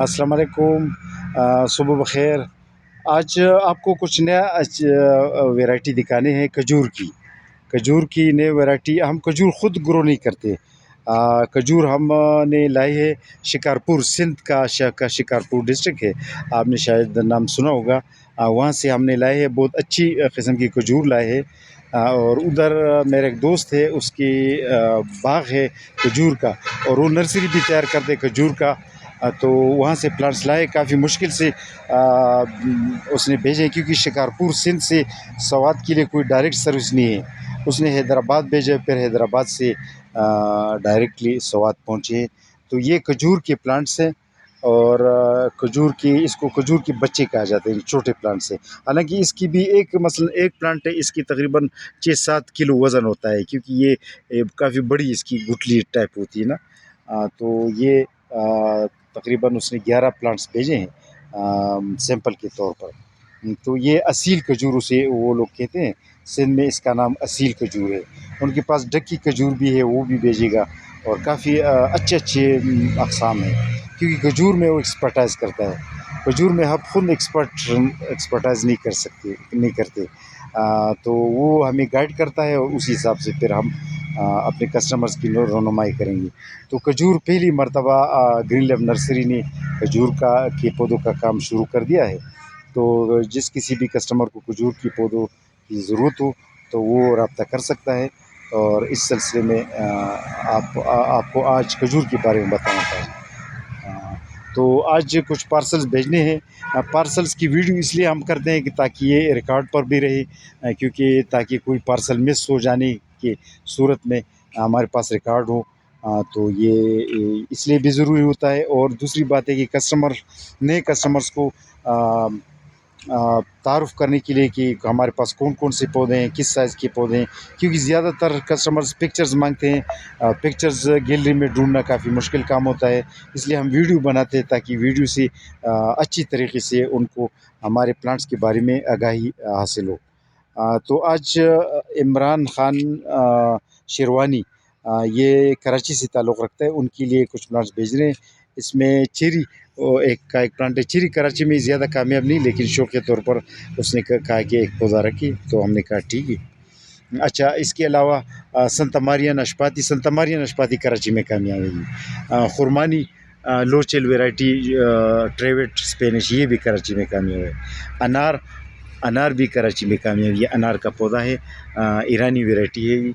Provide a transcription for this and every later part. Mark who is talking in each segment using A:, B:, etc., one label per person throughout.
A: السلام علیکم، صبح بخیر۔ آج آپ کو کچھ نیا ویرائٹی دکھانے ہیں کھجور کی نئی ویرائٹی۔ ہم کھجور خود گرو نہیں کرتے، کھجور ہم نے لائی ہے شکارپور، سندھ کا شکارپور ڈسٹرکٹ ہے، آپ نے شاید نام سنا ہوگا۔ وہاں سے ہم نے لائے ہے، بہت اچھی قسم کی کھجور لائے ہے۔ اور ادھر میرے ایک دوست ہے، اس کی باغ ہے کھجور کا، اور وہ نرسری بھی تیار کرتے کھجور کا۔ تو وہاں سے پلانٹس لائے، کافی مشکل سے اس نے بھیجے، کیونکہ شکارپور سندھ سے سوات کے لیے کوئی ڈائریکٹ سروس نہیں ہے۔ اس نے حیدرآباد بھیجے، پھر حیدرآباد سے ڈائریکٹلی سوات پہنچے۔ تو یہ کھجور کے پلانٹس ہیں، اور اس کو کھجور کے بچے کہا جاتے ہیں، چھوٹے پلانٹس ہیں۔ حالانکہ اس کی بھی مثلا ایک پلانٹ ہے، اس کی تقریباً 6-7 کلو وزن ہوتا ہے، کیونکہ یہ کافی بڑی اس کی گٹلی ٹائپ ہوتی ہے نا۔ تو یہ تقریباً اس نے 11 پلانٹس بھیجے ہیں سیمپل کے طور پر۔ تو یہ اصیل کھجور اسے وہ لوگ کہتے ہیں، سندھ میں اس کا نام اصیل کھجور ہے۔ ان کے پاس ڈکی کھجور بھی ہے، وہ بھی بھیجے گا، اور کافی اچھے اقسام ہیں، کیونکہ کھجور میں وہ ایکسپرٹائز کرتا ہے۔ کھجور میں ہم خود ایکسپرٹائز نہیں کرتے، تو وہ ہمیں گائیڈ کرتا ہے، اور اسی حساب سے پھر ہم اپنے کسٹمرز کی رہنمائی کریں گے۔ تو کھجور پہلی مرتبہ گرین لیف نرسری نے کھجور کے پودوں کا کام شروع کر دیا ہے۔ تو جس کسی بھی کسٹمر کو کھجور کی پودوں کی ضرورت ہو تو وہ رابطہ کر سکتا ہے۔ اور اس سلسلے میں آپ کو آج کھجور کے بارے میں بتانا چاہوں۔ تو آج کچھ پارسلز بھیجنے ہیں۔ پارسلز کی ویڈیو اس لیے ہم کرتے ہیں کہ تاکہ یہ ریکارڈ پر بھی رہے، کیونکہ تاکہ کوئی پارسل مس ہو جانے کی صورت میں ہمارے پاس ریکارڈ ہو۔ تو یہ اس لیے بھی ضروری ہوتا ہے۔ اور دوسری بات ہے کہ نئے کسٹمرز کو تعارف کرنے کے لیے کہ ہمارے پاس کون کون سے پودے ہیں، کس سائز کے پودے ہیں، کیونکہ زیادہ تر کسٹمرز پکچرز مانگتے ہیں۔ پکچرز گیلری میں ڈھونڈنا کافی مشکل کام ہوتا ہے، اس لیے ہم ویڈیو بناتے ہیں تاکہ ویڈیو سے اچھی طریقے سے ان کو ہمارے پلانٹس کے بارے میں آگاہی حاصل ہو۔ تو آج عمران خان شیروانی، یہ کراچی سے تعلق رکھتا ہے، ان کے لیے کچھ پلانٹس بھیج رہے ہیں۔ اس میں چیری ایک پلانٹ ہے۔ چیری کراچی میں زیادہ کامیاب نہیں، لیکن شوقیہ طور پر اس نے کہا کہ ایک پودا رکھی، تو ہم نے کہا ٹھیک ہے۔ اچھا، اس کے علاوہ سنتا ماریا نشپاتی کراچی میں کامیاب ہے۔ خرمانی لوچل ویرائٹی ٹریوٹ اسپینش، یہ بھی کراچی میں کامیاب ہے۔ انار بھی کراچی میں کامیاب ہے، یہ انار کا پودا ہے، ایرانی ویرائٹی ہے یہ۔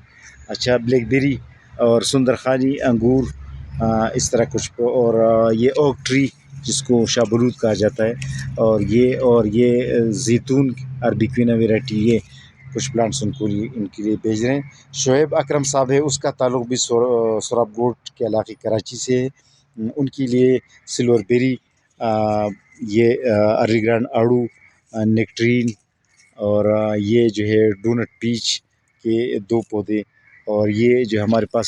A: اچھا، بلیک بیری اور سندرخانی انگور، اس طرح کچھ، اور یہ اوک ٹری جس کو شاہ بلوط کہا جاتا ہے، اور یہ زیتون عربیکوینا ویرائٹی، یہ کچھ پلانٹس ان کے لیے بھیج رہے ہیں۔ شعیب اکرم صاحب ہے، اس کا تعلق بھی سوراب گوٹ کے علاقے کراچی سے ہے، ان کے لیے سلور بیری، یہ ارلی گرانڈ آڑو، نیکٹرین، اور یہ جو ہے ڈونٹ پیچ کے 2 پودے، اور یہ جو ہمارے پاس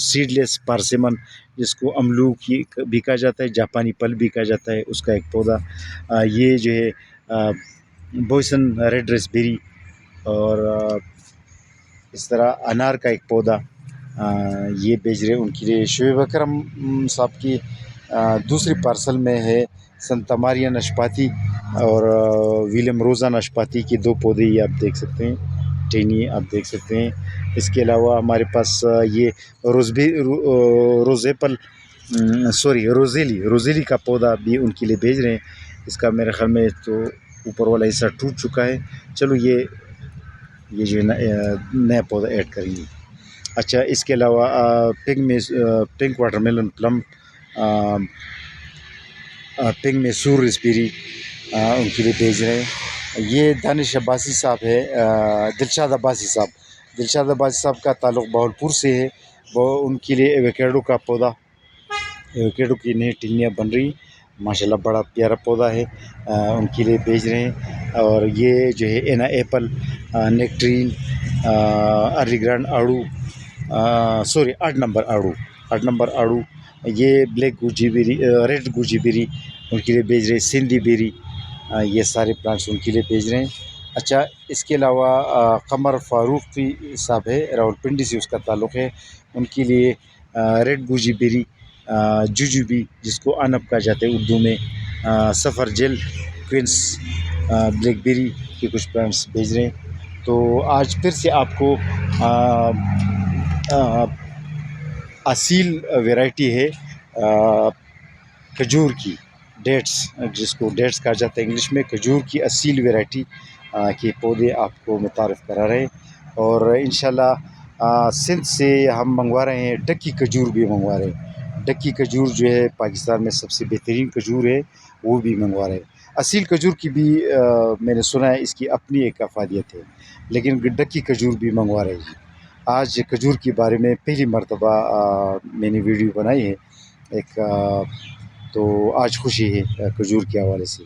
A: سیڈ لیس پارسیمن جس کو املوک بھی کہا جاتا ہے، جاپانی پل بھی کہا جاتا ہے، اس کا ایک پودا، یہ جو ہے بوسن ریڈ ریس بیری، اور اس طرح انار کا ایک پودا یہ بیچ رہے ان کے لیے۔ شعیب اکرم صاحب کی دوسری پارسل میں ہے سنتا ماریا نشپاتی اور ویلیم روزا نشپاتی کے 2 پودے، یہ آپ دیکھ سکتے ہیں، ٹینی آپ دیکھ سکتے ہیں۔ اس کے علاوہ ہمارے پاس یہ روزیلی کا پودا بھی ان کے لیے بھیج رہے ہیں۔ اس کا میرے خیال میں تو اوپر والا حصہ ٹوٹ چکا ہے، چلو یہ جو نیا پودا ایڈ کریں گے۔ اچھا، اس کے علاوہ pink watermelon plum, pink Mysore raspberry ان کے لیے بھیج رہے ہیں۔ یہ دانش عباسی صاحب ہے، دلشاد عباسی صاحب کا تعلق بہاولپور سے ہے، وہ ان کے لیے ایووکیڈو کا پودا، ایووکیڈو کی نئی ٹہنیاں بن رہی، ماشاءاللہ بڑا پیارا پودا ہے، ان کے لیے بھیج رہے ہیں۔ اور یہ جو ہے اینا ایپل، نیکٹرین، ارلی گرانڈ آڑو، 8 نمبر آڑو، یہ بلیک گوجی بیری، ریڈ گوجی بیری ان کے لیے بھیج رہے ہیں، سندھی بیری، یہ سارے پلانٹس ان کے لیے بھیج رہے ہیں۔ اچھا، اس کے علاوہ قمر فاروقی صاحب ہے، راولپنڈی سے اس کا تعلق ہے، ان کے لیے ریڈ گوجی بیری جوجوبی جس کو انب کہا جاتا ہے اردو میں، سفر جل، کوئنس، بلیک بیری کے کچھ پلانٹس بھیج رہے ہیں۔ تو آج پھر سے آپ کو اصیل ویرائٹی ہے کھجور کی، ڈیٹس، جس کو ڈیٹس کہا جاتا ہے انگلش میں، کھجور کی اصیل ویرائٹی کے پودے آپ کو متعارف کرا رہے ہیں۔ اور انشاءاللہ سندھ سے ہم منگوا رہے ہیں، ڈکی کھجور بھی منگوا رہے ہیں۔ ڈکی کھجور جو ہے پاکستان میں سب سے بہترین کھجور ہے، وہ بھی منگوا رہے ہیں۔ اصیل کھجور کی بھی میں نے سنا ہے اس کی اپنی ایک افادیت ہے، لیکن ڈکی کھجور بھی منگوا رہے ہیں۔ آج کھجور کے بارے میں پہلی مرتبہ میں نے ویڈیو بنائی ہے ایک، تو آج خوشی ہے کھجور کے حوالے سے۔